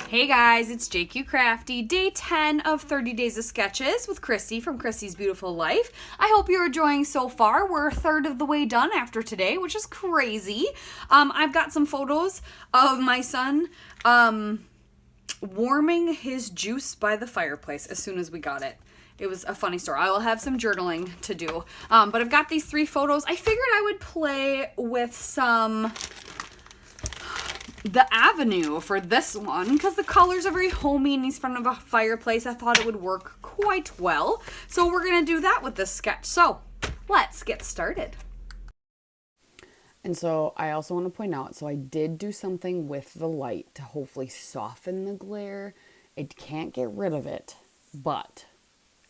Hey guys, it's JQ Crafty, day 10 of 30 Days of Sketches with Christy from Christy's Beautiful Life. I hope you're enjoying so far. We're a third of the way done after today, which is crazy. I've got some photos of my son warming his juice by the fireplace as soon as we got it. It was a funny story. I will have some journaling to do. But I've got these 3 photos. I figured I would play with the avenue for this one because the colors are very homey and he's in front of a fireplace. I thought it would work quite well. So we're going to do that with this sketch. So let's get started. And so I also want to point out, so I did do something with the light to hopefully soften the glare. It can't get rid of it, but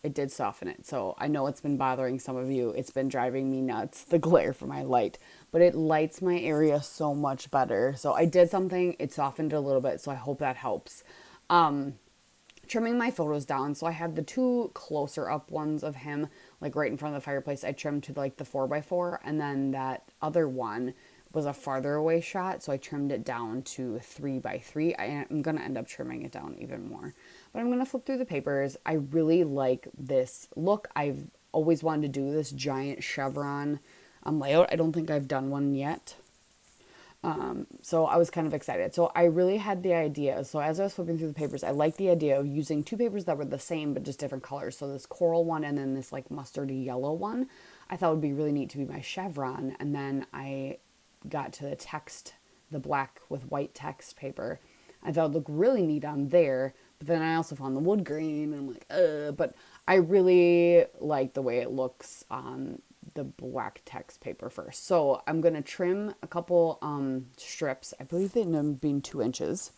it did soften it. So I know it's been bothering some of you. It's been driving me nuts, the glare from my light, but it lights my area so much better. So I did something, it softened it a little bit, so I hope that helps. Trimming my photos down. So I have the 2 closer up ones of him, like right in front of the fireplace. I trimmed to like the 4x4, and then that other one was a farther away shot. So I trimmed it down to 3x3. I'm going to end up trimming it down even more, but I'm going to flip through the papers. I really like this look. I've always wanted to do this giant chevron layout. I don't think I've done one yet. So I was kind of excited. So I really had the idea. So as I was flipping through the papers, I liked the idea of using 2 papers that were the same, but just different colors. So this coral one and then this like mustardy yellow one, I thought would be really neat to be my chevron. And then I got to the text, the black with white text paper. I thought it looked really neat on there. But then I also found the wood grain and I'm like, but I really like the way it looks on the black text paper first. So I'm going to trim a couple strips. I believe they end up being 2 inches.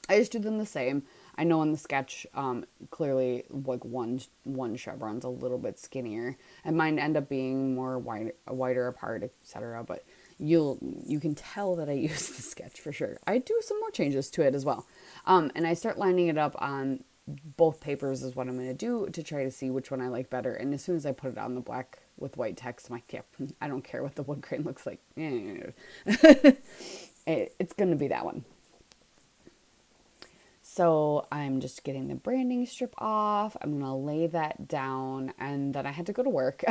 I just do them the same. I know in the sketch, clearly like one chevron's a little bit skinnier, and mine end up being more wider apart, etc. But you can tell that I use the sketch for sure. I do some more changes to it as well, and I start lining it up on both papers is what I'm going to do to try to see which one I like better. And as soon as I put it on the black with white text, I'm like, yep, I don't care what the wood grain looks like. It's going to be that one. So I'm just getting the branding strip off. I'm going to lay that down, and then I had to go to work.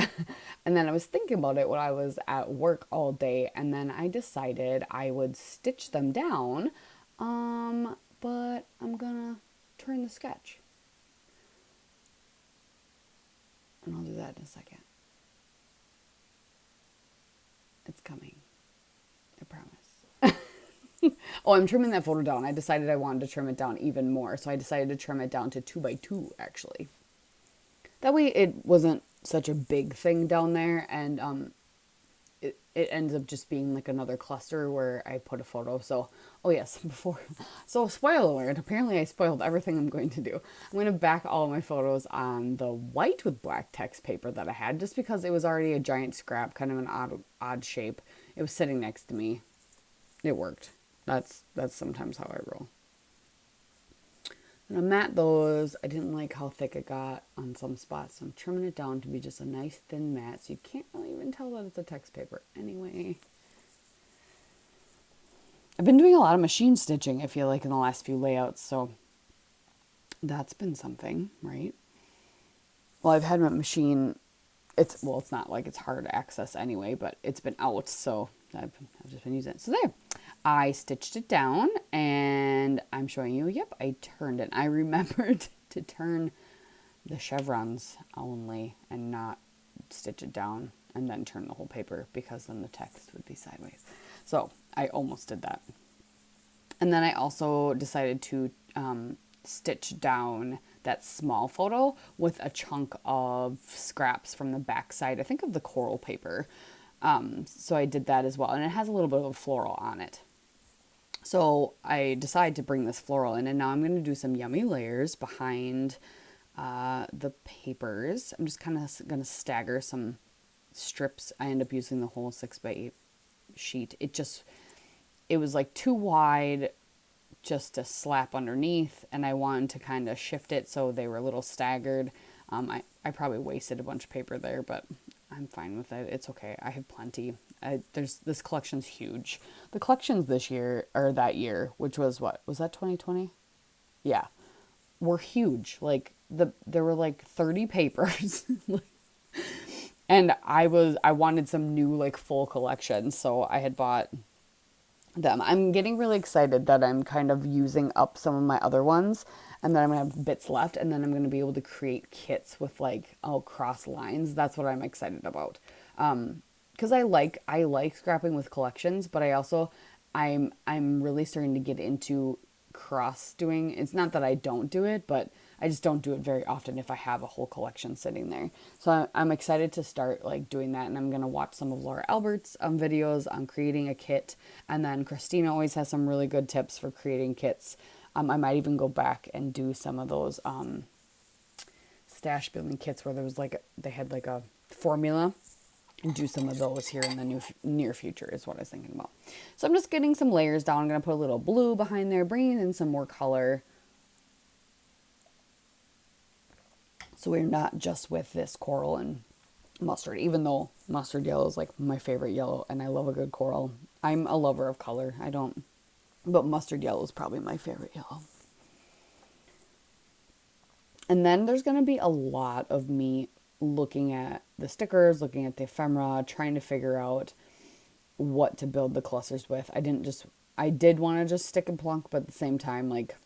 And then I was thinking about it when I was at work all day, and then I decided I would stitch them down. But I'm going to turn the sketch. And I'll do that in a second. It's coming. I promise. Oh, I'm trimming that photo down. I decided I wanted to trim it down even more. So I decided to trim it down to 2x2 actually. That way it wasn't such a big thing down there, and it ends up just being like another cluster where I put a photo. So, oh yes, so spoiler alert, apparently I spoiled everything I'm going to do. I'm going to back all of my photos on the white with black text paper that I had, just because it was already a giant scrap, kind of an odd shape. It was sitting next to me. It worked. That's sometimes how I roll. And I matte those. I didn't like how thick it got on some spots, so I'm trimming it down to be just a nice thin matte, so you can't really even tell that it's a text paper. Anyway, I've been doing a lot of machine stitching, I feel like, in the last few layouts, so that's been something, right? Well, I've had my machine, it's not like it's hard to access anyway, but it's been out, so I've just been using it. So there, I stitched it down, and I'm showing you, yep, I turned it. I remembered to turn the chevrons only and not stitch it down and then turn the whole paper, because then the text would be sideways. So I almost did that. And then I also decided to stitch down that small photo with a chunk of scraps from the back side, I think of the coral paper. So I did that as well, and it has a little bit of a floral on it. So I decided to bring this floral in, and now I'm going to do some yummy layers behind the papers. I'm just kind of going to stagger some strips. I end up using the whole 6x8 sheet. It was like too wide just to slap underneath, and I wanted to kind of shift it so they were a little staggered. I probably wasted a bunch of paper there, but I'm fine with it. It's okay. I have plenty. This collection's huge. The collections this year, or that year, which was what? Was that 2020? yeah, were huge. Like there were like 30 papers. And I wanted some new like full collection, so I had bought them. I'm getting really excited that I'm kind of using up some of my other ones, and then I'm gonna have bits left, and then I'm gonna be able to create kits with like cross lines. That's what I'm excited about. Because I like scrapping with collections, but I'm really starting to get into cross doing. It's not that I don't do it, but I just don't do it very often if I have a whole collection sitting there. So I'm excited to start like doing that, and I'm gonna watch some of Laura Albert's videos on creating a kit, and then Christina always has some really good tips for creating kits. I might even go back and do some of those stash building kits where they had like a formula, and do some of those here in the near future is what I was thinking about. So I'm just getting some layers down. I'm gonna put a little blue behind there, bringing in some more color. So we're not just with this coral and mustard, even though mustard yellow is like my favorite yellow and I love a good coral. I'm a lover of color. But mustard yellow is probably my favorite yellow. And then there's going to be a lot of me looking at the stickers, looking at the ephemera, trying to figure out what to build the clusters with. I did want to just stick and plunk, but at the same time, like,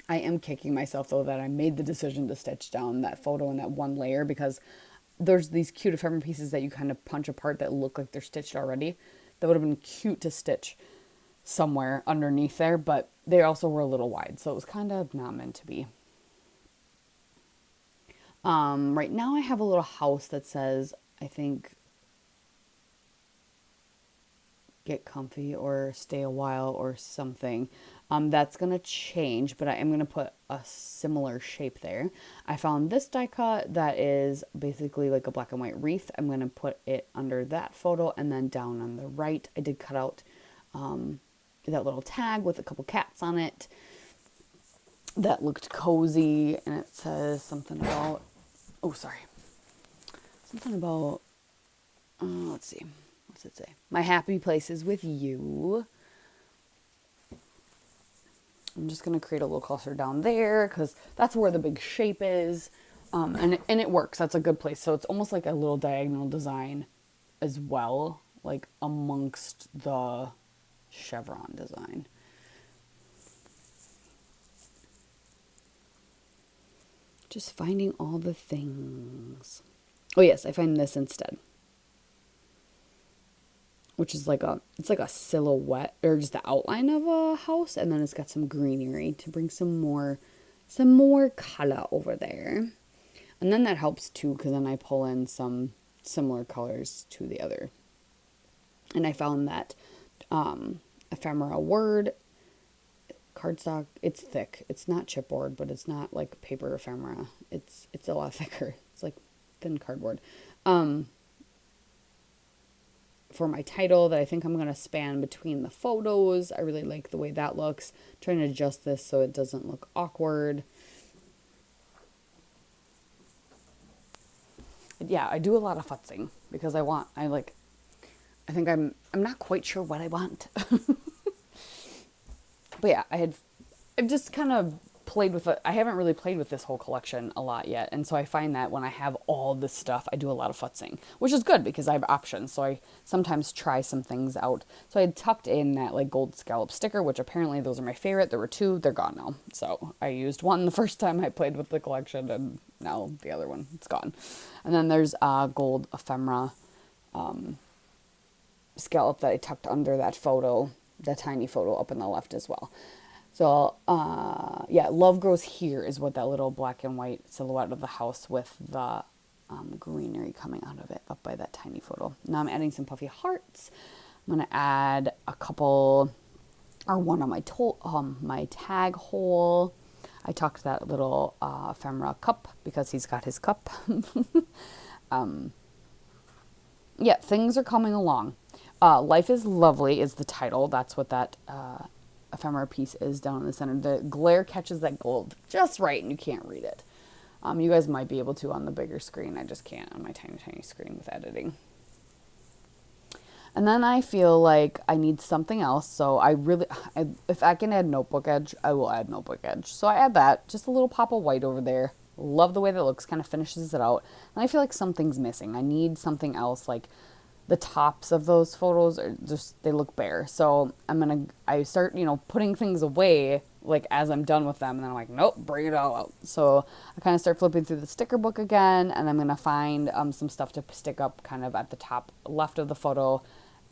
I am kicking myself though that I made the decision to stitch down that photo in that one layer, because there's these cute ephemera pieces that you kind of punch apart that look like they're stitched already. That would have been cute to stitch somewhere underneath there, but they also were a little wide, so it was kind of not meant to be. Right now I have a little house that says, I think, get comfy or stay a while or something. That's going to change, but I am going to put a similar shape there. I found this die cut that is basically like a black and white wreath. I'm going to put it under that photo, and then down on the right, I did cut out that little tag with a couple cats on it that looked cozy, and it says something about, let's see. What's it say? My happy place is with you. I'm just going to create a little cluster down there because that's where the big shape is. And it works. That's a good place. So it's almost like a little diagonal design as well, like amongst the chevron design. Just finding all the things. Oh yes, I find this instead, which is it's like a silhouette or just the outline of a house, and then it's got some greenery to bring some more color over there. And then that helps too, because then I pull in some similar colors to the other. And I found that ephemera word cardstock, it's thick. It's not chipboard, but it's not like paper ephemera. It's a lot thicker. It's like thin cardboard. For my title that I think I'm going to span between the photos. I really like the way that looks. I'm trying to adjust this so it doesn't look awkward. Yeah, I do a lot of futzing because I'm not quite sure what I want. But yeah, I've just kind of played with it. I haven't really played with this whole collection a lot yet. And so I find that when I have all this stuff, I do a lot of futzing, which is good because I have options. So I sometimes try some things out. So I had tucked in that like gold scallop sticker, which apparently those are my favorite. There were 2, they're gone now. So I used one the first time I played with the collection, and now the other one, it's gone. And then there's gold ephemera scallop that I tucked under that photo, the tiny photo up in the left as well. So, yeah, Love Grows Here is what that little black and white silhouette of the house with the greenery coming out of it up by that tiny photo. Now I'm adding some puffy hearts. I'm going to add a couple, or one on my tag hole. I tucked that little ephemera cup because he's got his cup. Yeah, things are coming along. Life is Lovely is the title. That's what that ephemera piece is down in the center. The glare catches that gold just right, and you can't read it. You guys might be able to on the bigger screen. I just can't on my tiny screen with editing. And then I feel like I need something else. So if I can add notebook edge, I will add notebook edge. So I add that, just a little pop of white over there. Love the way that looks, kind of finishes it out. And I feel like something's missing. I need something else. Like the tops of those photos are just, they look bare. So I start, putting things away like as I'm done with them. And then I'm like, nope, bring it all out. So I kind of start flipping through the sticker book again. And I'm going to find some stuff to stick up kind of at the top left of the photo.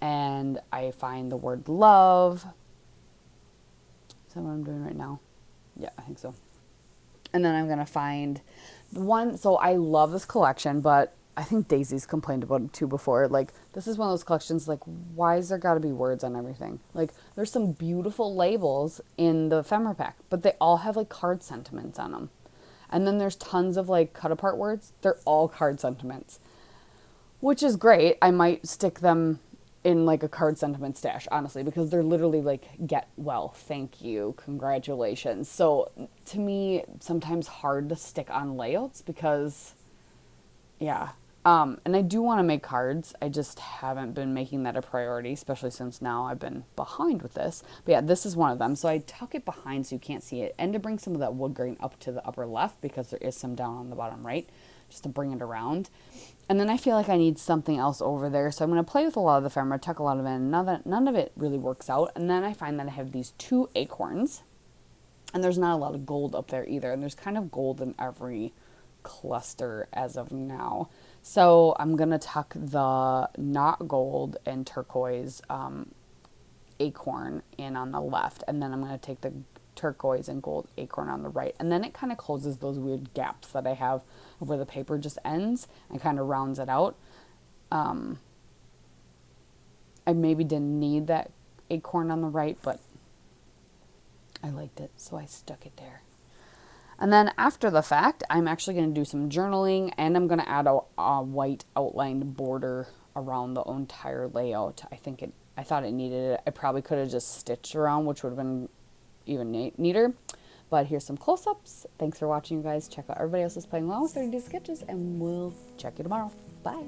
And I find the word love. Is that what I'm doing right now? Yeah, I think so. And then I'm going to find the one. So I love this collection, but I think Daisy's complained about it too before. Like, this is one of those collections, like, why is there got to be words on everything? Like, there's some beautiful labels in the ephemera pack, but they all have, like, card sentiments on them. And then there's tons of, like, cut apart words. They're all card sentiments, which is great. I might stick them in, like, a card sentiment stash, honestly, because they're literally, like, get well, thank you, congratulations. So, to me, sometimes hard to stick on layouts because, yeah. And I do want to make cards. I just haven't been making that a priority, especially since now I've been behind with this. But yeah, this is one of them. So I tuck it behind so you can't see it, and to bring some of that wood grain up to the upper left because there is some down on the bottom right, just to bring it around. And then I feel like I need something else over there. So I'm going to play with a lot of the ephemera, tuck a lot of it in. None of it really works out. And then I find that I have these 2 acorns, and there's not a lot of gold up there either. And there's kind of gold in every cluster as of now. So I'm going to tuck the not gold and turquoise acorn in on the left. And then I'm going to take the turquoise and gold acorn on the right. And then it kind of closes those weird gaps that I have where the paper just ends and kind of rounds it out. I maybe didn't need that acorn on the right, but I liked it, so I stuck it there. And then after the fact, I'm actually going to do some journaling, and I'm going to add a white outlined border around the entire layout. I thought it needed it. I probably could have just stitched around, which would have been even neater. But here's some close-ups. Thanks for watching, you guys. Check out everybody else is playing along with 30 Days Sketches, and we'll check you tomorrow. Bye.